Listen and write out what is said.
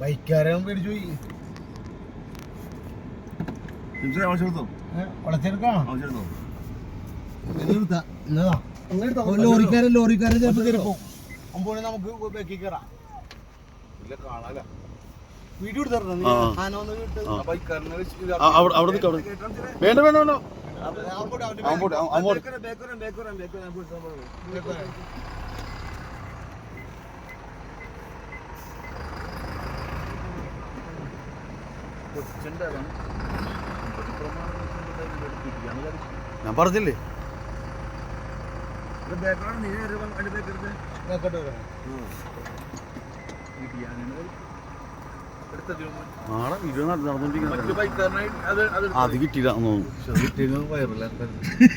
ബൈക്കാരൻ പേടിച്ചു പോയി. ലോറിക്കാരൻ ചിലപ്പോ കയറിപ്പോ നമുക്ക് ബാക്കി കയറാം. വീഡിയോ എടുത്തോ. വേണ്ട വേണ്ട വേണ്ട ഞാൻ പറഞ്ഞില്ലേ നാളെ വീഡിയോ നടന്നുകൊണ്ടിരിക്കുന്നത് അത് കിട്ടിയില്ല തോന്നുന്നു.